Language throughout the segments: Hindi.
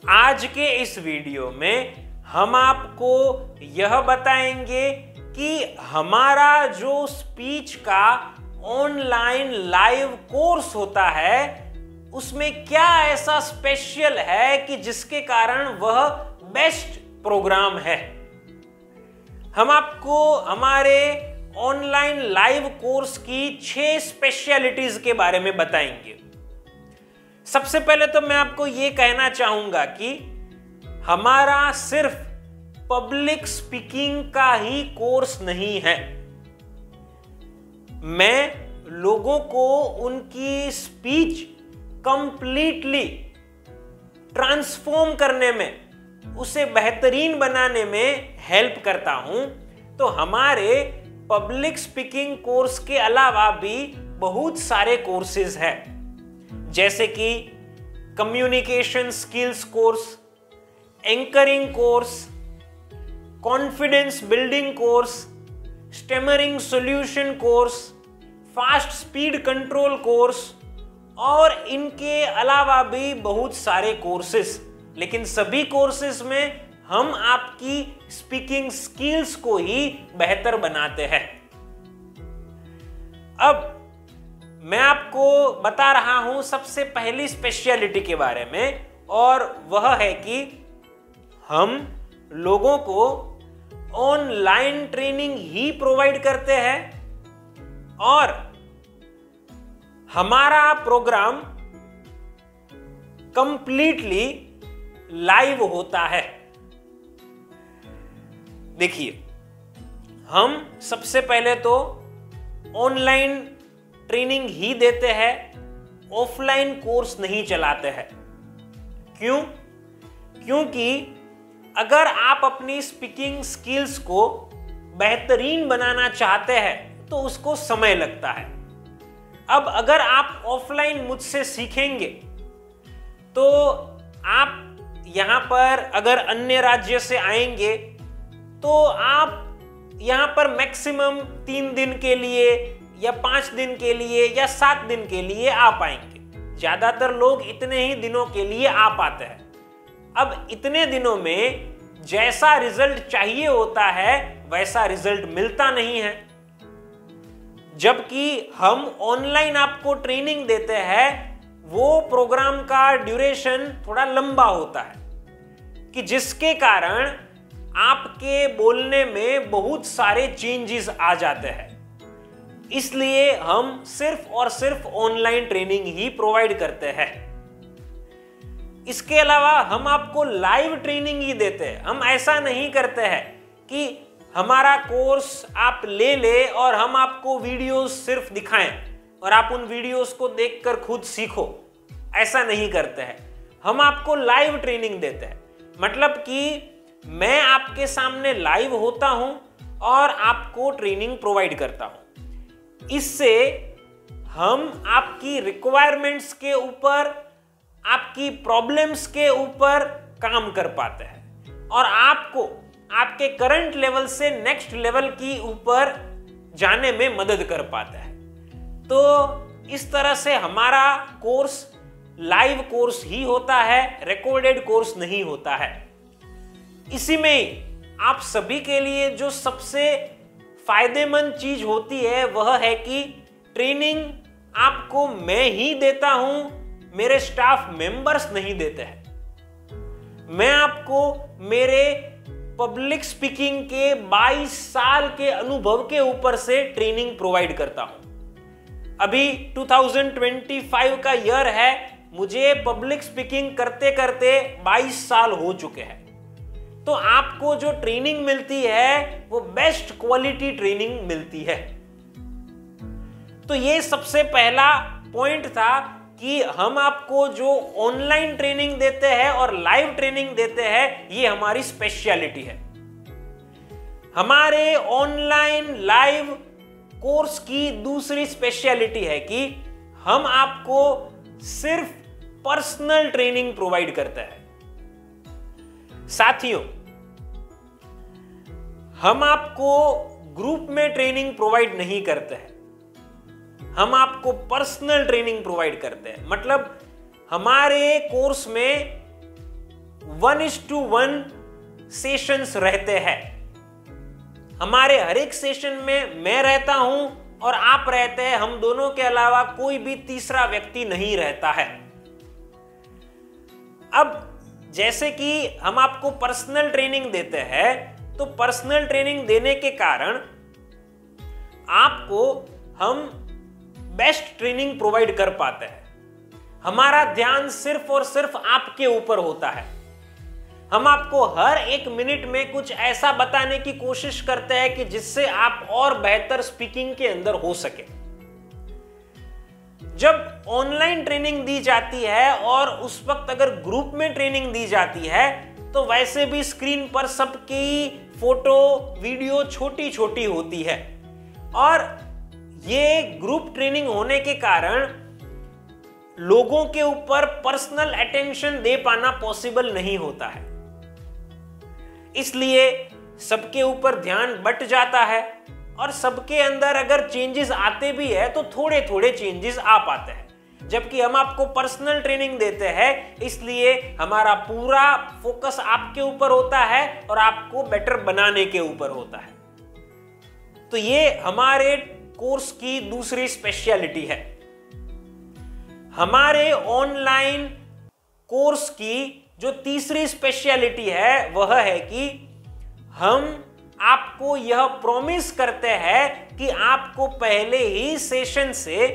आज के इस वीडियो में हम आपको यह बताएंगे कि हमारा जो स्पीच का ऑनलाइन लाइव कोर्स होता है उसमें क्या ऐसा स्पेशल है कि जिसके कारण वह बेस्ट प्रोग्राम है। हम आपको हमारे ऑनलाइन लाइव कोर्स की 6 स्पेशलिटीज के बारे में बताएंगे। सबसे पहले तो मैं आपको यह कहना चाहूंगा कि हमारा सिर्फ पब्लिक स्पीकिंग का ही कोर्स नहीं है। मैं लोगों को उनकी स्पीच कंप्लीटली ट्रांसफॉर्म करने में, उसे बेहतरीन बनाने में हेल्प करता हूं। तो हमारे पब्लिक स्पीकिंग कोर्स के अलावा भी बहुत सारे कोर्सेज हैं, जैसे कि communication skills course, anchoring course, confidence building course, stammering solution course, fast speed control course और इनके अलावा भी बहुत सारे कोर्सेज। लेकिन सभी कोर्सेज में हम आपकी स्पीकिंग स्किल्स को ही बेहतर बनाते हैं। अब मैं आपको बता रहा हूं सबसे पहली स्पेशलिटी के बारे में, और वह है कि हम लोगों को ऑनलाइन ट्रेनिंग ही प्रोवाइड करते हैं और हमारा प्रोग्राम कंप्लीटली लाइव होता है। देखिए, हम सबसे पहले तो ऑनलाइन ट्रेनिंग ही देते हैं, ऑफलाइन कोर्स नहीं चलाते हैं। क्यों? क्योंकि अगर आप अपनी स्पीकिंग स्किल्स को बेहतरीन बनाना चाहते हैं तो उसको समय लगता है। अब अगर आप ऑफलाइन मुझसे सीखेंगे तो आप यहां पर अगर अन्य राज्य से आएंगे तो आप यहां पर मैक्सिमम 3 दिन के लिए या 5 दिन के लिए या 7 दिन के लिए आ पाएंगे। ज्यादातर लोग इतने ही दिनों के लिए आ पाते हैं। अब इतने दिनों में जैसा रिजल्ट चाहिए होता है वैसा रिजल्ट मिलता नहीं है। जबकि हम ऑनलाइन आपको ट्रेनिंग देते हैं, वो प्रोग्राम का ड्यूरेशन थोड़ा लंबा होता है कि जिसके कारण आपके बोलने में बहुत सारे चेंजेस आ जाते हैं। इसलिए हम सिर्फ और सिर्फ ऑनलाइन ट्रेनिंग ही प्रोवाइड करते हैं। इसके अलावा हम आपको लाइव ट्रेनिंग ही देते हैं। हम ऐसा नहीं करते हैं कि हमारा कोर्स आप ले और हम आपको वीडियोस सिर्फ दिखाएं और आप उन वीडियोस को देखकर खुद सीखो। ऐसा नहीं करते हैं। हम आपको लाइव ट्रेनिंग देते हैं, मतलब कि मैं आपके सामने लाइव होता हूं और आपको ट्रेनिंग प्रोवाइड करता हूं। इससे हम आपकी रिक्वायरमेंट्स के ऊपर, आपकी प्रॉब्लम्स के ऊपर काम कर पाते हैं और आपको आपके करंट लेवल से नेक्स्ट लेवल की ऊपर जाने में मदद कर पाते हैं। तो इस तरह से हमारा कोर्स लाइव कोर्स ही होता है, रिकॉर्डेड कोर्स नहीं होता है। इसी में आप सभी के लिए जो सबसे फायदेमंद चीज होती है वह है कि ट्रेनिंग आपको मैं ही देता हूं, मेरे स्टाफ मेंबर्स नहीं देते हैं। मैं आपको मेरे पब्लिक स्पीकिंग के 22 साल के अनुभव के ऊपर से ट्रेनिंग प्रोवाइड करता हूं। अभी 2025 का ईयर है, मुझे पब्लिक स्पीकिंग करते करते 22 साल हो चुके हैं। तो आपको जो ट्रेनिंग मिलती है वो बेस्ट क्वालिटी ट्रेनिंग मिलती है। तो ये सबसे पहला पॉइंट था कि हम आपको जो ऑनलाइन ट्रेनिंग देते हैं और लाइव ट्रेनिंग देते हैं, ये हमारी स्पेशलिटी है। हमारे ऑनलाइन लाइव कोर्स की दूसरी स्पेशलिटी है कि हम आपको सिर्फ पर्सनल ट्रेनिंग प्रोवाइड करते हैं। साथियों, हम आपको ग्रुप में ट्रेनिंग प्रोवाइड नहीं करते हैं, हम आपको पर्सनल ट्रेनिंग प्रोवाइड करते हैं। मतलब हमारे कोर्स में 1:1 सेशंस रहते हैं। हमारे हर एक सेशन में मैं रहता हूं और आप रहते हैं, हम दोनों के अलावा कोई भी तीसरा व्यक्ति नहीं रहता है। अब जैसे कि हम आपको पर्सनल ट्रेनिंग देते हैं, तो पर्सनल ट्रेनिंग देने के कारण आपको हम बेस्ट ट्रेनिंग प्रोवाइड कर पाते हैं। हमारा ध्यान सिर्फ और सिर्फ आपके ऊपर होता है। हम आपको हर एक मिनट में कुछ ऐसा बताने की कोशिश करते हैं कि जिससे आप और बेहतर स्पीकिंग के अंदर हो सके। जब ऑनलाइन ट्रेनिंग दी जाती है और उस वक्त अगर ग्रुप में ट्रेनिंग दी जाती है, तो वैसे भी स्क्रीन पर सबकी फोटो वीडियो छोटी छोटी होती है और ये ग्रुप ट्रेनिंग होने के कारण लोगों के ऊपर पर्सनल अटेंशन दे पाना पॉसिबल नहीं होता है। इसलिए सबके ऊपर ध्यान बट जाता है और सबके अंदर अगर चेंजेस आते भी है तो थोड़े थोड़े चेंजेस आ पाते हैं। जबकि हम आपको पर्सनल ट्रेनिंग देते हैं, इसलिए हमारा पूरा फोकस आपके ऊपर होता है और आपको बेटर बनाने के ऊपर होता है। तो ये हमारे कोर्स की दूसरी स्पेशलिटी है। हमारे ऑनलाइन कोर्स की जो तीसरी स्पेशलिटी है वह है कि हम आपको यह प्रॉमिस करते हैं कि आपको पहले ही सेशन से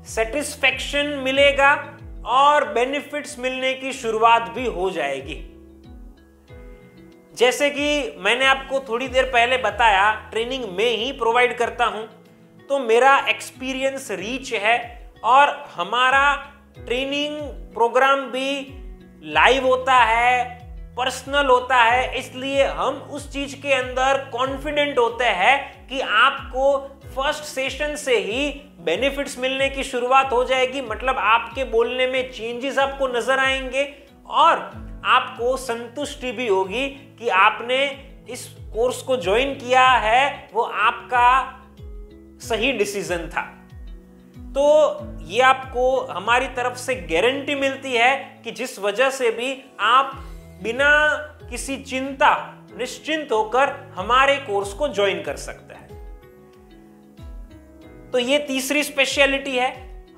सेटिस्फैक्शन मिलेगा और बेनिफिट्स मिलने की शुरुआत भी हो जाएगी। जैसे कि मैंने आपको थोड़ी देर पहले बताया, ट्रेनिंग में ही प्रोवाइड करता हूं, तो मेरा एक्सपीरियंस रीच है और हमारा ट्रेनिंग प्रोग्राम भी लाइव होता है, पर्सनल होता है। इसलिए हम उस चीज के अंदर कॉन्फिडेंट होते हैं कि आपको फर्स्ट सेशन से ही बेनिफिट्स मिलने की शुरुआत हो जाएगी। मतलब आपके बोलने में चेंजेस आपको नजर आएंगे और आपको संतुष्टि भी होगी कि आपने इस कोर्स को ज्वाइन किया है, वो आपका सही डिसीजन था। तो ये आपको हमारी तरफ से गारंटी मिलती है कि जिस वजह से भी आप बिना किसी चिंता निश्चिंत होकर हमारे कोर्स को ज्वाइन कर सकते हैं। तो ये तीसरी स्पेशलिटी है।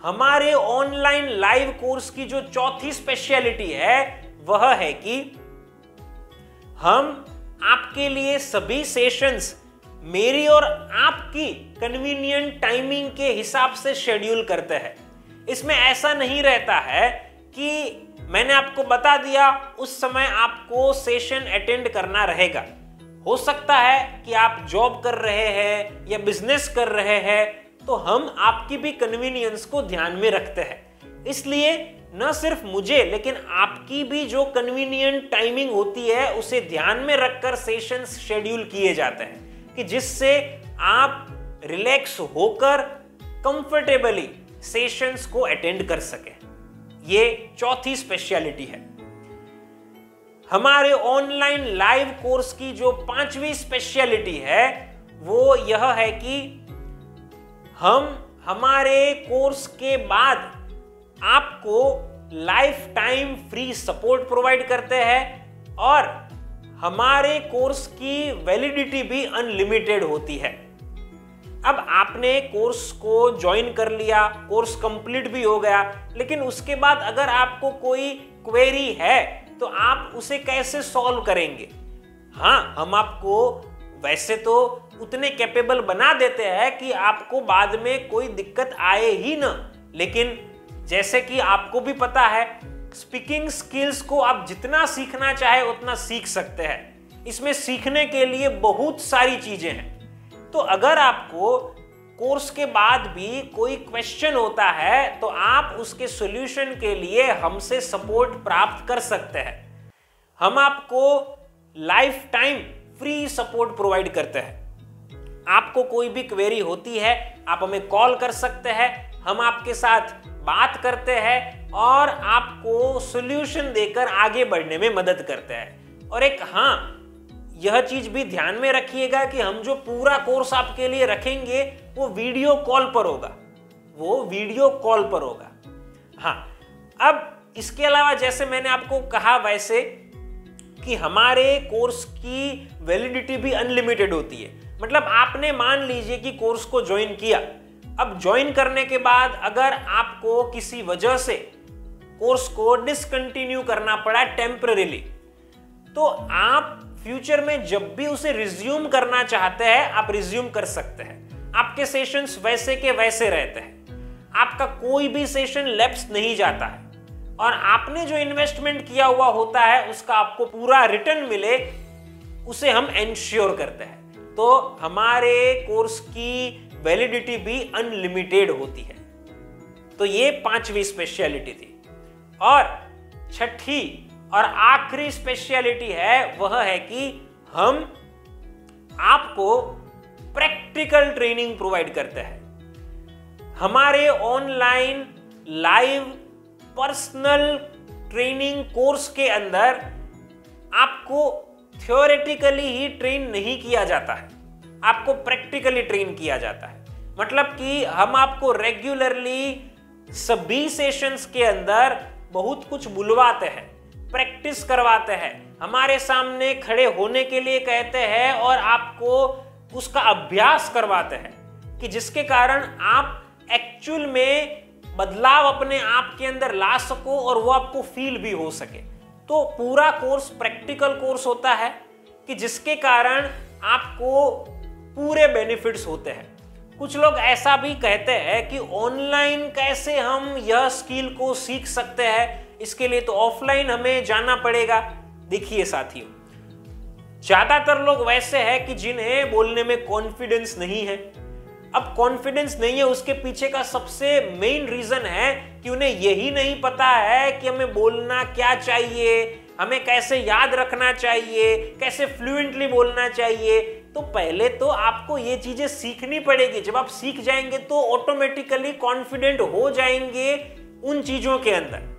हमारे ऑनलाइन लाइव कोर्स की जो चौथी स्पेशलिटी है वह है कि हम आपके लिए सभी सेशंस मेरी और आपकी कन्वीनियंट टाइमिंग के हिसाब से शेड्यूल करते हैं। इसमें ऐसा नहीं रहता है कि मैंने आपको बता दिया उस समय आपको सेशन अटेंड करना रहेगा। हो सकता है कि आप जॉब कर रहे हैं या बिजनेस कर रहे हैं, तो हम आपकी भी कन्वीनियंस को ध्यान में रखते हैं। इसलिए न सिर्फ मुझे लेकिन आपकी भी जो कन्वीनियंट टाइमिंग होती है उसे ध्यान में रखकर सेशंस शेड्यूल किए जाते हैं कि जिससे आप रिलैक्स होकर कंफर्टेबली सेशंस को अटेंड कर सकें। ये चौथी स्पेशलिटी है। हमारे ऑनलाइन लाइव कोर्स की जो पांचवी स्पेशलिटी है वो यह है कि हम हमारे कोर्स के बाद आपको life time free support provide करते हैं और हमारे कोर्स की वैलिडिटी भी अनलिमिटेड होती है। अब आपने कोर्स को ज्वाइन कर लिया, कोर्स कंप्लीट भी हो गया, लेकिन उसके बाद अगर आपको कोई क्वेरी है तो आप उसे कैसे सॉल्व करेंगे? हाँ, हम आपको वैसे तो उतने कैपेबल बना देते हैं कि आपको बाद में कोई दिक्कत आए ही ना, लेकिन जैसे कि आपको भी पता है स्पीकिंग स्किल्स को आप जितना सीखना चाहे उतना सीख सकते हैं। इसमें सीखने के लिए बहुत सारी चीजें हैं। तो अगर आपको कोर्स के बाद भी कोई क्वेश्चन होता है तो आप उसके सॉल्यूशन के लिए हमसे सपोर्ट प्राप्त कर सकते हैं। हम आपको life time free support provide करते हैं। आपको कोई भी क्वेरी होती है आप हमें कॉल कर सकते हैं, हम आपके साथ बात करते हैं और आपको सॉल्यूशन देकर आगे बढ़ने में मदद करते हैं। और एक हाँ, यह चीज भी ध्यान में रखिएगा कि हम जो पूरा कोर्स आपके लिए रखेंगे वो वीडियो कॉल पर होगा। हाँ, अब इसके अलावा जैसे मैंने आपको कहा वैसे कि हमारे कोर्स की वैलिडिटी भी अनलिमिटेड होती है। मतलब आपने मान लीजिए कि कोर्स को ज्वाइन किया, अब ज्वाइन करने के बाद अगर आपको किसी वजह से कोर्स को डिसकंटिन्यू करना पड़ा टेम्पररीली, तो आप फ्यूचर में जब भी उसे रिज्यूम करना चाहते हैं आप रिज्यूम कर सकते हैं। आपके सेशंस वैसे के वैसे रहते हैं, आपका कोई भी सेशन लैप्स नहीं जाता है और आपने जो इन्वेस्टमेंट किया हुआ होता है उसका आपको पूरा रिटर्न मिले, उसे हम एंश्योर करते हैं। तो हमारे कोर्स की वैलिडिटी भी अनलिमिटेड होती है। तो ये 5वीं स्पेशलिटी थी। और छठी और आखिरी स्पेशलिटी है वह है कि हम आपको प्रैक्टिकल ट्रेनिंग प्रोवाइड करते हैं। हमारे online live personal training course के अंदर आपको थ्योरेटिकली ही ट्रेन नहीं किया जाता है, आपको प्रैक्टिकली ट्रेन किया जाता है। मतलब कि हम आपको रेगुलरली सभी सेशंस के अंदर बहुत कुछ बुलवाते हैं, प्रैक्टिस करवाते हैं, हमारे सामने खड़े होने के लिए कहते हैं और आपको उसका अभ्यास करवाते हैं कि जिसके कारण आप एक्चुअल में बदलाव अपने आप के अंदर ला सको और वो आपको फील भी हो सके। तो पूरा कोर्स प्रैक्टिकल कोर्स होता है कि जिसके कारण आपको पूरे बेनिफिट्स होते हैं। कुछ लोग ऐसा भी कहते हैं कि ऑनलाइन कैसे हम यह स्किल को सीख सकते हैं, इसके लिए तो ऑफलाइन हमें जाना पड़ेगा। देखिए साथियों, ज्यादातर लोग वैसे हैं कि जिन्हें बोलने में कॉन्फिडेंस नहीं है। अब कॉन्फिडेंस नहीं है उसके पीछे का सबसे मेन रीजन है कि उन्हें यही नहीं पता है कि हमें बोलना क्या चाहिए, हमें कैसे याद रखना चाहिए, कैसे फ्लुएंटली बोलना चाहिए। तो पहले तो आपको ये चीजें सीखनी पड़ेगी। जब आप सीख जाएंगे तो ऑटोमेटिकली कॉन्फिडेंट हो जाएंगे उन चीजों के अंदर।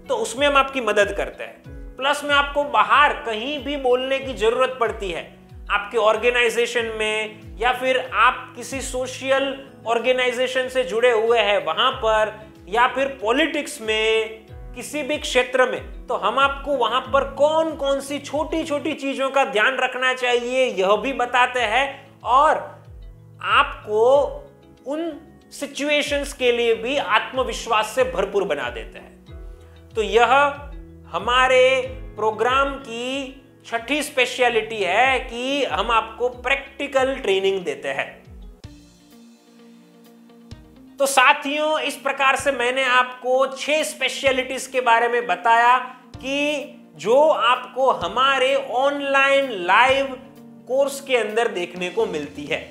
तो उसमें हम आपकी मदद करते हैं। प्लस में आपको बाहर कहीं भी बोलने की जरूरत पड़ती है, आपके ऑर्गेनाइजेशन में या फिर आप किसी सोशल ऑर्गेनाइजेशन से जुड़े हुए हैं वहां पर, या फिर पॉलिटिक्स में, किसी भी क्षेत्र में, तो हम आपको वहां पर कौन कौन सी छोटी छोटी चीजों का ध्यान रखना चाहिए यह भी बताते हैं और आपको उन सिचुएशंस के लिए भी आत्मविश्वास से भरपूर बना देते हैं। तो यह हमारे प्रोग्राम की छठी स्पेशलिटी है कि हम आपको प्रैक्टिकल ट्रेनिंग देते हैं। तो साथियों, इस प्रकार से मैंने आपको 6 स्पेशलिटीज के बारे में बताया कि जो आपको हमारे ऑनलाइन लाइव कोर्स के अंदर देखने को मिलती है।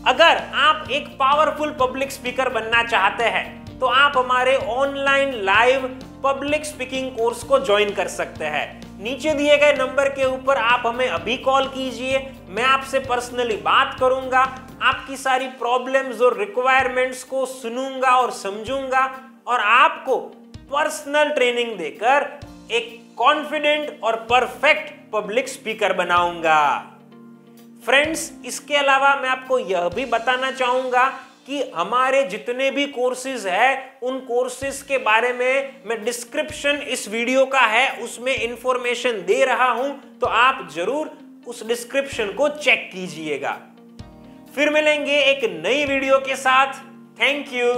अगर आप एक पावरफुल पब्लिक स्पीकर बनना चाहते हैं तो आप हमारे online live public speaking course को ज्वाइन कर सकते हैं। नीचे दिए गए नंबर के ऊपर आप हमें अभी कॉल कीजिए, मैं आपसे पर्सनली बात करूंगा, आपकी सारी प्रॉब्लम्स और रिक्वायरमेंट्स को सुनूंगा और समझूंगा और आपको पर्सनल ट्रेनिंग देकर एक कॉन्फिडेंट और परफेक्ट पब्लिक स्पीकर बनाऊंगा। फ्रेंड्स, इसके अलावा मैं आपको यह भी बताना चाहूंगा कि हमारे जितने भी कोर्सेज हैं उन कोर्सेज के बारे में मैं डिस्क्रिप्शन इस वीडियो का है उसमें इंफॉर्मेशन दे रहा हूं, तो आप जरूर उस डिस्क्रिप्शन को चेक कीजिएगा। फिर मिलेंगे एक नई वीडियो के साथ। Thank you.